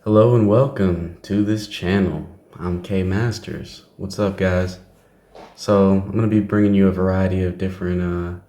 Hello and welcome to this channel. I'm K Masters. What's up, guys? So I'm gonna be bringing you a variety of different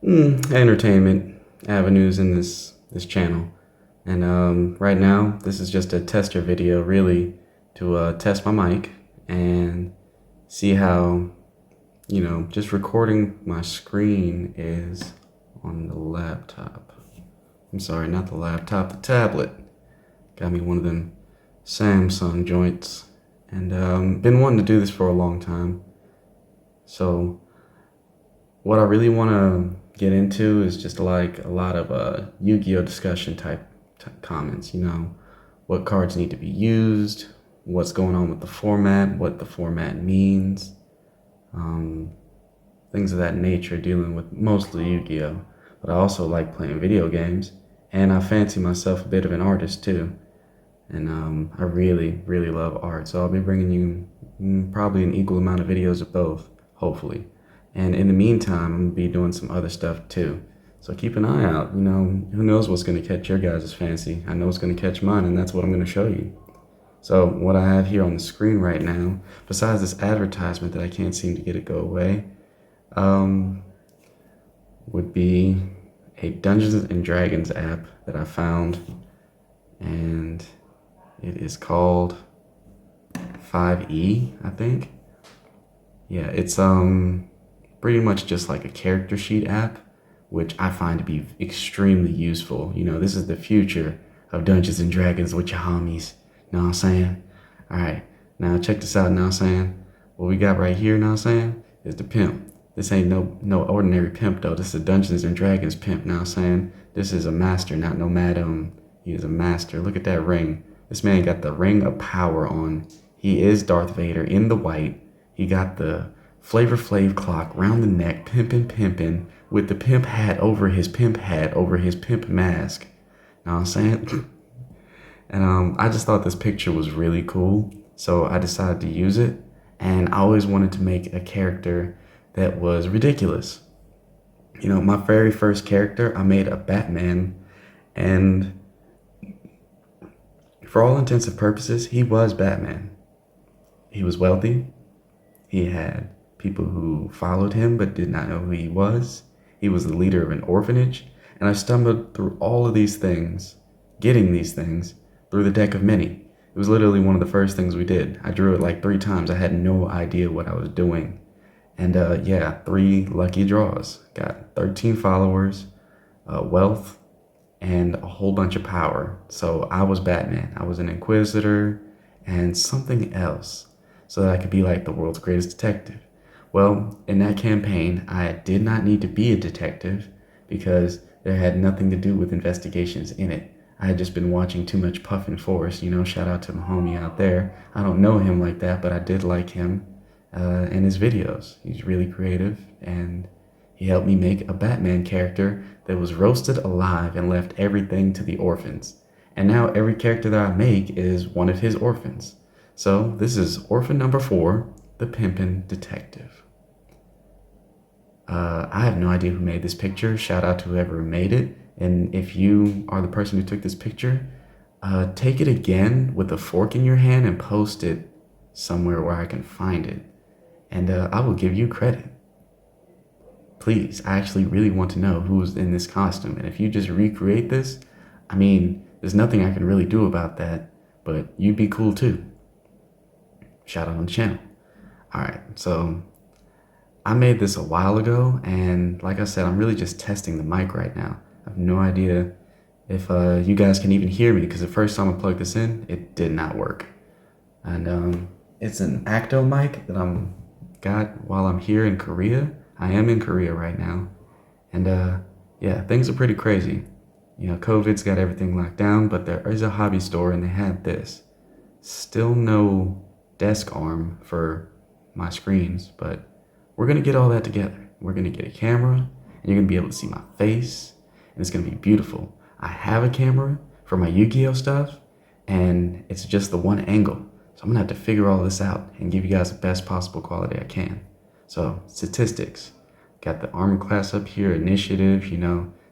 entertainment avenues in this channel. And right now, this is just a tester video, really, to test my mic and see how just recording my screen is on the laptop. I'm sorry, not the laptop, the tablet. Got me one of them Samsung joints, and been wanting to do this for a long time. So what I really want to get into is just like a lot of Yu-Gi-Oh discussion type comments. What cards need to be used, what's going on with the format, what the format means, um, things of that nature, dealing with mostly Yu-Gi-Oh. But I also like playing video games, and I fancy myself a bit of an artist too. And I really, really love art. So I'll be bringing you probably an equal amount of videos of both, hopefully. And in the meantime, I'm going to be doing some other stuff too. So keep an eye out. Who knows what's going to catch your guys' fancy. I know it's going to catch mine, and that's what I'm going to show you. So what I have here on the screen right now, besides this advertisement that I can't seem to get it go away, would be a Dungeons and Dragons app that I found. And it is called 5E, I think. Yeah, it's pretty much just like a character sheet app, which I find to be extremely useful. This is the future of Dungeons and Dragons with your homies. Know what I'm saying? All right, now check this out. Know what I'm saying? What we got right here, know what I'm saying, is the pimp. This ain't no ordinary pimp though. This is a Dungeons and Dragons pimp. Know what I'm saying? This is a master, not no madam. He is a master. Look at that ring. This man got the ring of power on. He is Darth Vader in the white. He got the Flavor Flav clock round the neck, pimpin', with the pimp hat over his pimp mask. Know what I'm saying? And I just thought this picture was really cool, so I decided to use it. And I always wanted to make a character that was ridiculous. My very first character, I made a Batman, and for all intents and purposes, he was Batman. He was wealthy. He had people who followed him but did not know who he was. He was the leader of an orphanage. And I stumbled through all of these things, getting these things, through the deck of many. It was literally one of the first things we did. I drew it like 3 times. I had no idea what I was doing. And yeah, 3 lucky draws. Got 13 followers, wealth, and a whole bunch of power. So I was Batman. I was an inquisitor and something else, so that I could be like the world's greatest detective. Well, in that campaign, I did not need to be a detective because there had nothing to do with investigations in it. I had just been watching too much Puffin Force, shout out to my homie out there. I don't know him like that, but I did like him and his videos. He's really creative, and he helped me make a Batman character that was roasted alive and left everything to the orphans. And now every character that I make is one of his orphans. So this is orphan number 4, the Pimpin Detective. I have no idea who made this picture. Shout out to whoever made it. And if you are the person who took this picture, take it again with a fork in your hand and post it somewhere where I can find it. And I will give you credit. Please, I actually really want to know who's in this costume. And if you just recreate this, there's nothing I can really do about that, but you'd be cool too. Shout out on the channel. All right, so I made this a while ago, and like I said, I'm really just testing the mic right now. I have no idea if you guys can even hear me, because the first time I plugged this in, it did not work. And it's an Acto mic that I'm got while I'm here in Korea. I am in Korea right now, and yeah, things are pretty crazy. COVID's got everything locked down, but there is a hobby store, and they had this. Still no desk arm for my screens, but we're gonna get all that together. We're gonna get a camera, and you're gonna be able to see my face, and it's gonna be beautiful. I have a camera for my Yu-Gi-Oh stuff, and it's just the one angle. So I'm gonna have to figure all this out and give you guys the best possible quality I can. So statistics, got the armor class up here, initiative,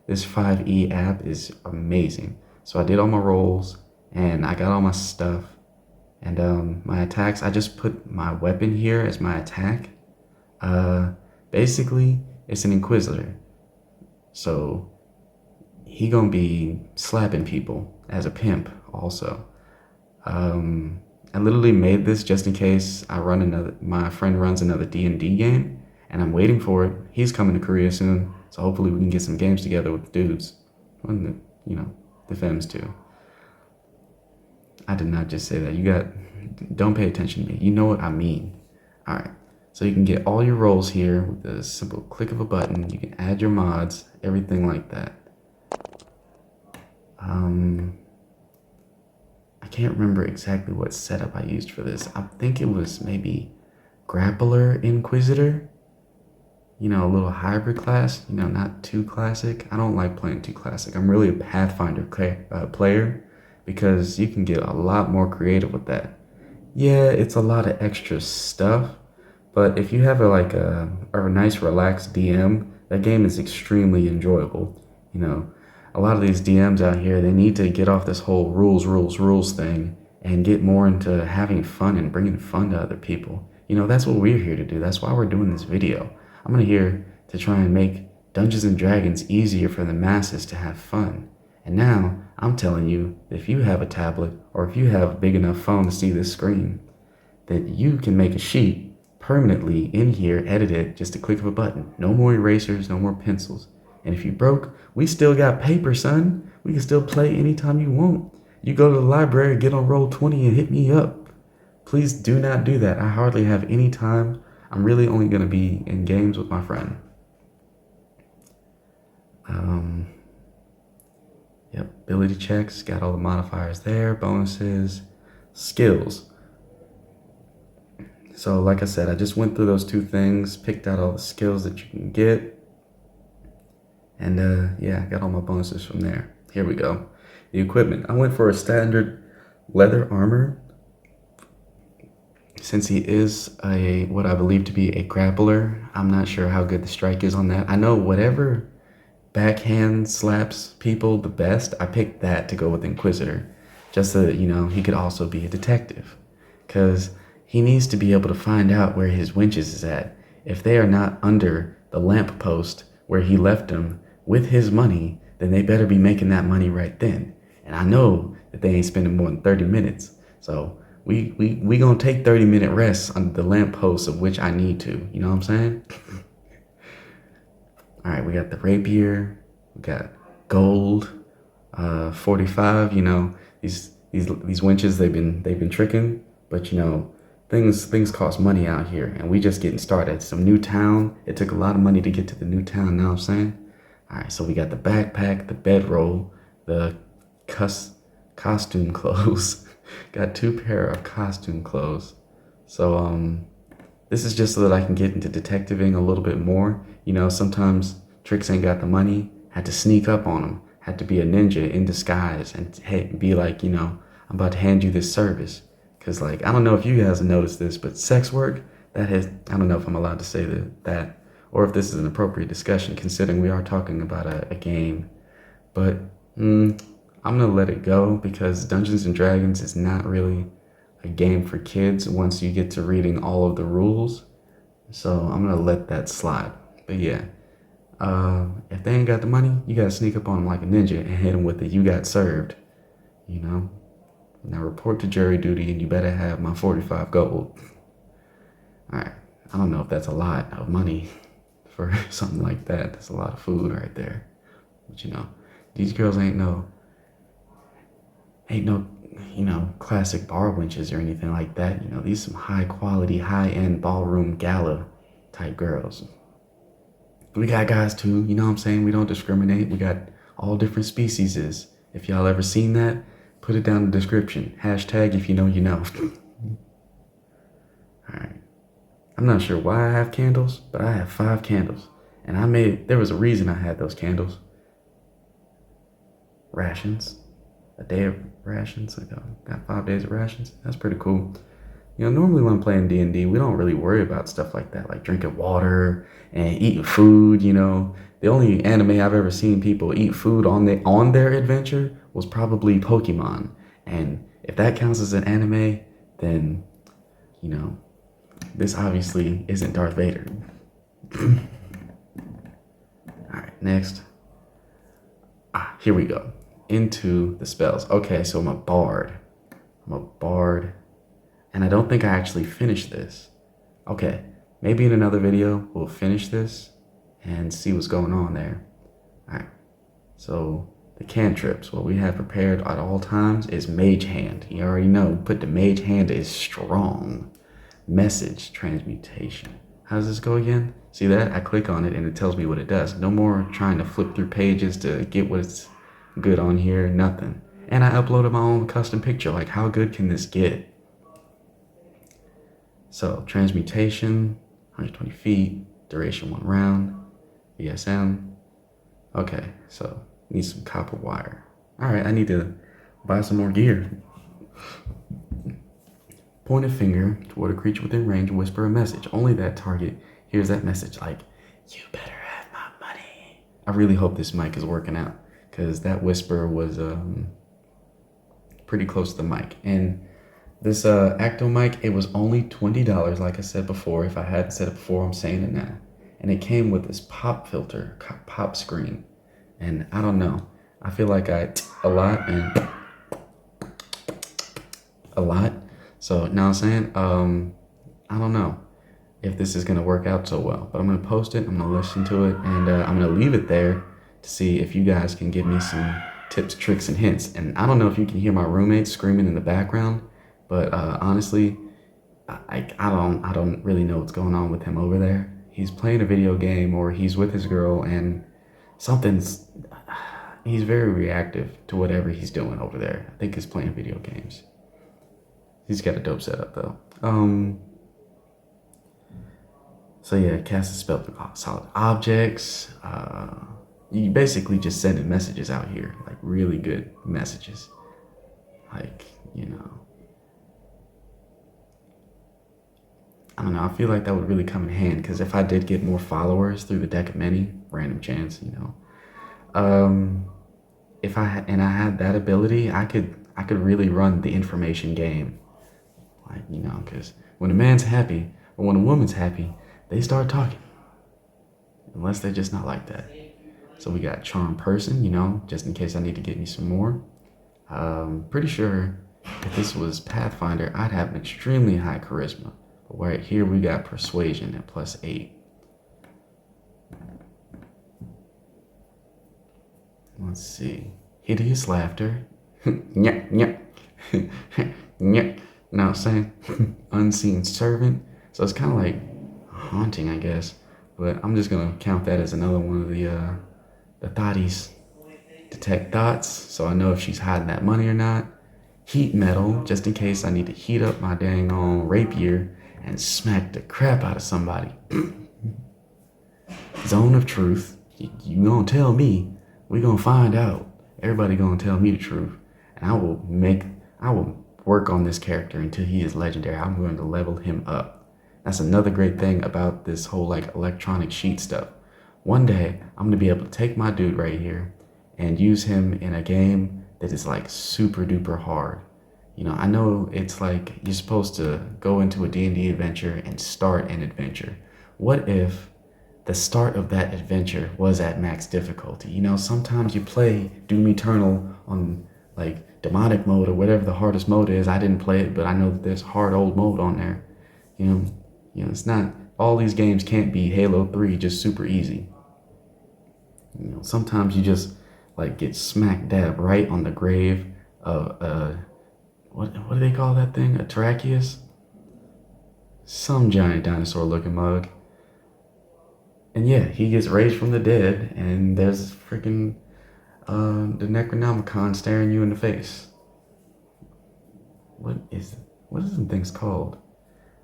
this 5E app is amazing. So I did all my rolls, and I got all my stuff. And my attacks, I just put my weapon here as my attack. Uh, Basically, it's an Inquisitor. So he gonna be slapping people as a pimp also. Um, I literally made this just in case my friend runs another D&D game, and I'm waiting for it. He's coming to Korea soon, so hopefully we can get some games together with the dudes. And the femmes too. I did not just say that. Don't pay attention to me. You know what I mean. All right. So you can get all your roles here with a simple click of a button. You can add your mods, everything like that. I can't remember exactly what setup I used for this. I think it was maybe Grappler Inquisitor. A little hybrid class. Not too classic. I don't like playing too classic. I'm really a Pathfinder player because you can get a lot more creative with that. Yeah, it's a lot of extra stuff, but if you have a nice relaxed DM, that game is extremely enjoyable. A lot of these DMs out here, they need to get off this whole rules thing and get more into having fun and bringing fun to other people. That's what we're here to do. That's why we're doing this video. I'm here to try and make Dungeons and Dragons easier for the masses to have fun. And now I'm telling you, if you have a tablet or if you have a big enough phone to see this screen, that you can make a sheet permanently in here, edit it, just a click of a button. No more erasers, no more pencils. And if you broke, we still got paper, son. We can still play anytime you want. You go to the library, get on Roll20 and hit me up. Please do not do that. I hardly have any time. I'm really only going to be in games with my friend. Yep, ability checks, got all the modifiers there, bonuses, skills. So like I said, I just went through those two things, picked out all the skills that you can get. And yeah, I got all my bonuses from there. Here we go. The equipment. I went for a standard leather armor. Since he is what I believe to be a grappler, I'm not sure how good the strike is on that. I know whatever backhand slaps people the best, I picked that to go with Inquisitor. Just so that, he could also be a detective. Because he needs to be able to find out where his winches is at. If they are not under the lamp post where he left them with his money, then they better be making that money right then. And I know that they ain't spending more than 30 minutes. So we gonna take 30-minute rests under the lamp post of which I need to. You know what I'm saying? All right, we got the rapier, we got gold, 45. These winches they've been tricking, but things cost money out here, and we just getting started. Some new town. It took a lot of money to get to the new town. Know what I'm saying? All right, so we got the backpack, the bedroll, the costume clothes. Got 2 pair of costume clothes. So this is just so that I can get into detectiving a little bit more. Sometimes tricks ain't got the money. Had to sneak up on them. Had to be a ninja in disguise and be like, I'm about to hand you this service. Because, I don't know if you guys have noticed this, but sex work, I don't know if I'm allowed to say that or if this is an appropriate discussion, considering we are talking about a game. But I'm going to let it go because Dungeons and Dragons is not really a game for kids once you get to reading all of the rules. So I'm going to let that slide. But yeah, if they ain't got the money, you got to sneak up on them like a ninja and hit them with the "you got served." Now report to jury duty and you better have my 45 gold. All right. I don't know if that's a lot of money for something like that. That's a lot of food right there. But these girls ain't no classic bar wenches or anything like that. These some high quality, high end ballroom gala type girls. We got guys too, you know what I'm saying? We don't discriminate. We got all different species. If y'all ever seen that, put it down in the description. Hashtag if you know, you know. All right. I'm not sure why I have candles, but I have 5 candles. And there was a reason I had those candles. Rations. A day of rations. I got 5 days of rations. That's pretty cool. Normally when I'm playing D&D, we don't really worry about stuff like that, like drinking water and eating food. The only anime I've ever seen people eat food on their adventure was probably Pokemon. And if that counts as an anime, then, you know, this obviously isn't Darth Vader. Alright, next. Here we go. Into the spells. Okay, so I'm a bard. And I don't think I actually finished this. Okay, maybe in another video we'll finish this and see what's going on there. Alright, so the cantrips, what we have prepared at all times is Mage Hand. You already know, put the Mage Hand is strong. Message transmutation. How does this go again? See that? I click on it and it tells me what it does. No more trying to flip through pages to get what's good on here, nothing. And I uploaded my own custom picture. Like, how good can this get? So, transmutation, 120 feet, duration 1 round, VSM. Okay, so need some copper wire. All right, I need to buy some more gear. Point a finger toward a creature within range and whisper a message. Only that target hears that message, like, you better have my money. I really hope this mic is working out, because that whisper was pretty close to the mic. And this Acto mic, it was only $20, like I said before. If I hadn't said it before, I'm saying it now. And it came with this pop filter, pop screen. And I don't know. I feel like a lot. So, now I'm saying, I don't know if this is gonna work out so well, but I'm gonna post it, I'm gonna listen to it, and I'm gonna leave it there to see if you guys can give me some tips, tricks, and hints. And I don't know if you can hear my roommate screaming in the background, but honestly, I don't really know what's going on with him over there. He's playing a video game or he's with his girl, and he's very reactive to whatever he's doing over there. I think he's playing video games. He's got a dope setup though. So yeah, cast a spell through solid objects. You basically just sending messages out here, like really good messages. Like, you know, I don't know, I feel like that would really come in hand, because if I did get more followers through the deck of many, random chance, you know. If I had that ability, I could really run the information game. Like, you know, because when a man's happy or when a woman's happy, they start talking. Unless they're just not like that. So we got charm person, you know, just in case I need to get me some more. Pretty sure if this was Pathfinder, I'd have an extremely high charisma. But right here we got persuasion at +8. Let's see. Hideous laughter. Nyah, nyah. Nyah. You know what I'm saying? Unseen servant. So it's kind of like haunting, I guess. But I'm just going to count that as another one of the thotties. Detect thoughts, so I know if she's hiding that money or not. Heat metal, just in case I need to heat up my dang on rapier and smack the crap out of somebody. Zone of truth. You gonna tell me. We gonna find out. Everybody gonna tell me the truth. And I will work on this character until he is legendary. I'm going to level him up. That's another great thing about this whole like electronic sheet stuff. One day, I'm gonna be able to take my dude right here and use him in a game that is like super duper hard. You know, I know it's like you're supposed to go into a D&D adventure and start an adventure. What if the start of that adventure was at max difficulty? You know, sometimes you play Doom Eternal on like demonic mode or whatever the hardest mode is. I didn't play it, but I know that there's hard old mode on there. You know, it's not, all these games can't be Halo 3 just super easy. You know, sometimes you just like get smack dab right on the grave of what do they call that thing? A Terrakius? Some giant dinosaur looking mug. And yeah, he gets raised from the dead, and there's freaking the Necronomicon staring you in the face. What is them things called?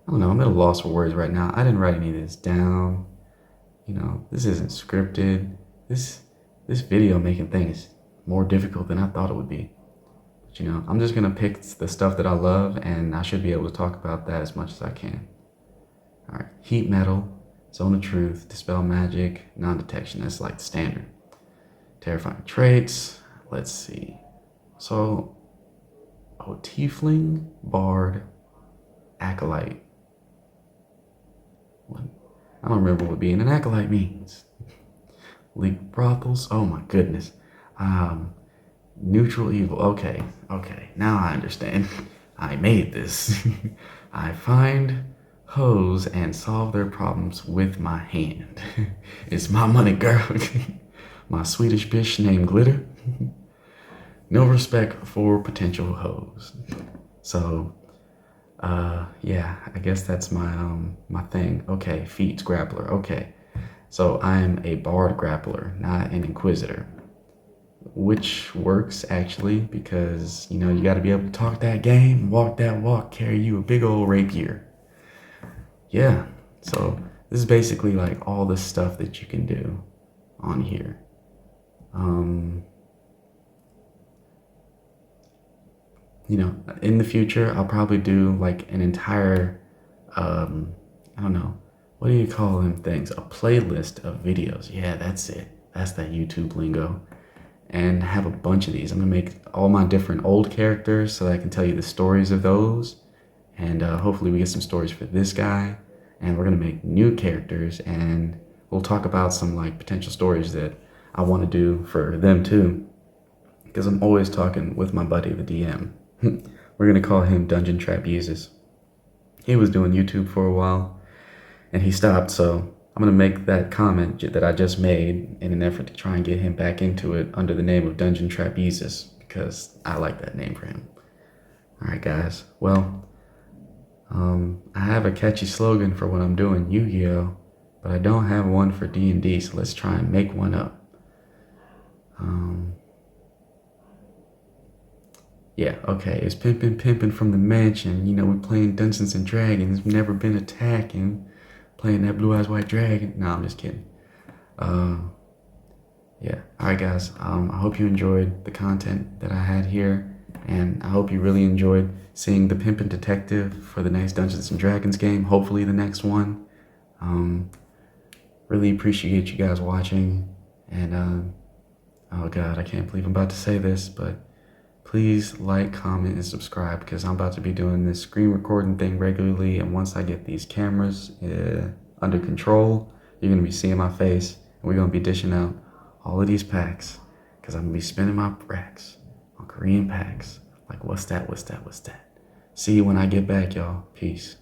I don't know, I'm at a loss for words right now. I didn't write any of this down. You know, this isn't scripted. This video making thing is more difficult than I thought it would be. But you know, I'm just gonna pick the stuff that I love, and I should be able to talk about that as much as I can. All right, heat metal, zone of truth, dispel magic, non-detection. That's like the standard. Terrifying traits. Let's see. So Oh, tiefling, bard, acolyte. What? I don't remember what being an acolyte means. League brothels. Oh my goodness. Um, Neutral evil. Okay, okay. Now I understand. I made this. I find hoes and solve their problems with my hand. It's my money, girl. My Swedish bitch named Glitter. No respect for potential hoes. So, yeah, I guess that's my thing. Okay, feats grappler. Okay, so I'm a bard grappler, not an inquisitor, which works actually because you got to be able to talk that game, walk that walk, carry you a big old rapier. Yeah, so this is basically like all the stuff that you can do on here. Um, in the future, I'll probably do like an entire, I don't know, what do you call them things? A playlist of videos. Yeah, that's it. That's that YouTube lingo. And have a bunch of these. I'm gonna make all my different old characters so that I can tell you the stories of those. And hopefully we get some stories for this guy. And we're gonna make new characters and we'll talk about some like potential stories that I want to do for them too. Because I'm always talking with my buddy, the DM. We're gonna call him Dungeon Trap Uses. He was doing YouTube for a while and he stopped, so I'm gonna make that comment that I just made in an effort to try and get him back into it under the name of Dungeon Trap Uses because I like that name for him. All right, guys. Well, I have a catchy slogan for what I'm doing, Yu-Gi-Oh, but I don't have one for D&D, so let's try and make one up. Yeah, okay, it's Pimpin from the mansion. We're playing Dungeons and Dragons. We've never been attacking. Playing that Blue Eyes White Dragon. No, I'm just kidding. Yeah, alright guys, I hope you enjoyed the content that I had here, and I hope you really enjoyed seeing the Pimpin' Detective for the next Dungeons and Dragons game, hopefully the next one. Really appreciate you guys watching, and oh god, I can't believe I'm about to say this, but please like, comment, and subscribe because I'm about to be doing this screen recording thing regularly, and once I get these cameras under control, you're going to be seeing my face, and we're going to be dishing out all of these packs because I'm going to be spending my racks on Korean packs. Like, what's that? See you when I get back, y'all. Peace.